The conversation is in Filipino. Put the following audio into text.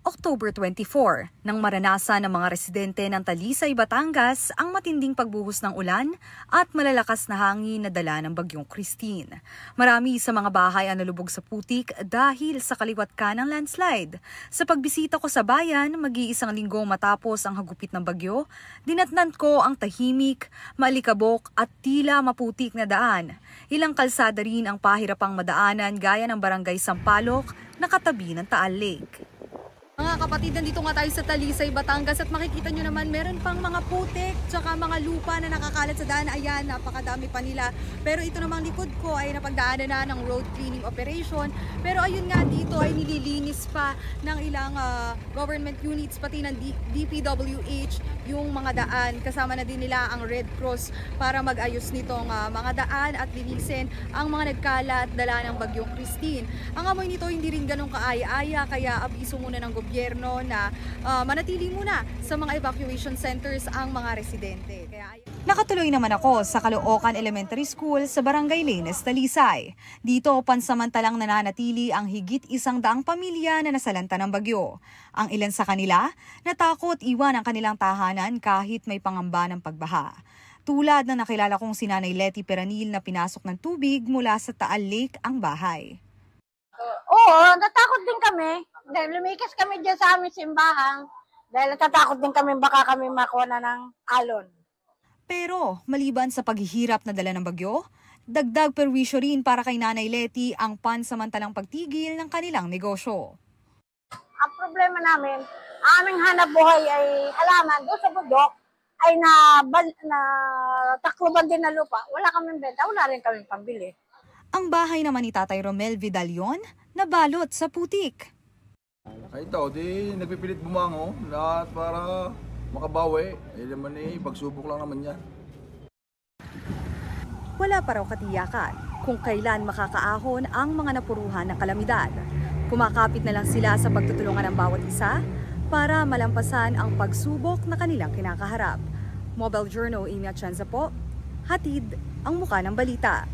October 24, nang maranasan ng mga residente ng Talisay, Batangas ang matinding pagbuhos ng ulan at malalakas na hangin na dala ng bagyong Christine. Marami sa mga bahay ang nalubog sa putik dahil sa kaliwat kanang landslide. Sa pagbisita ko sa bayan, mag-iisang linggo matapos ang hagupit ng bagyo, dinatnan ko ang tahimik, maalikabok at tila maputik na daan. Ilang kalsada rin ang pahirapang madaanan gaya ng Barangay Sampaloc na katabi ng Taal Lake. Mga kapatid, nandito nga tayo sa Talisay, Batangas at makikita nyo naman meron pang mga putik tsaka mga lupa na nakakalat sa daan. Ayan, napakadami pa nila. Pero ito namang likod ko ay napagdaanan na ng road cleaning operation. Pero ayun nga, dito ay nililinis pa ng ilang government units pati ng DPWH yung mga daan. Kasama na din nila ang Red Cross para mag-ayos nitong mga daan at linisin ang mga nagkalat dala ng bagyong Christine. Ang amoy nito hindi rin ganun kaaya-aya kaya abiso muna ng gobyerno na manatili muna sa mga evacuation centers ang mga residente. Nakatuloy naman ako sa Caloocan Elementary School sa Barangay Lanes, Talisay. Dito pansamantalang nananatili ang higit 100 pamilya na nasalanta ng bagyo. Ang ilan sa kanila natakot iwan ang kanilang tahanan kahit may pangamba ng pagbaha. Tulad na nakilala kong si Nanay Letty Peranil na pinasok ng tubig mula sa Taal Lake ang bahay. Oo, natakot din kami. Dahil lumikas kami dyan sa aming simbahan. Dahil natatakot din kami baka kami makuha na ng alon. Pero maliban sa paghihirap na dala ng bagyo, dagdag perwisyo rin para kay Nanay Letty ang pansamantalang pagtigil ng kanilang negosyo. Ang problema namin, aming hanap buhay ay halaman doon sa bundok ay takluban din na lupa. Wala kaming benta, wala rin kaming pambili. Ang bahay naman ni Tatay Romel Vidalion nabalot sa putik. Ay ito, di nagpipilit bumango lahat para makabawi. Naman pagsubok lang naman yan. Wala pa raw katiyakan kung kailan makakaahon ang mga napuruhan ng kalamidad. Kumakapit na lang sila sa pagtutulungan ng bawat isa para malampasan ang pagsubok na kanilang kinakaharap. Mobile Journal, Amy Atienza po, hatid ang muka ng balita.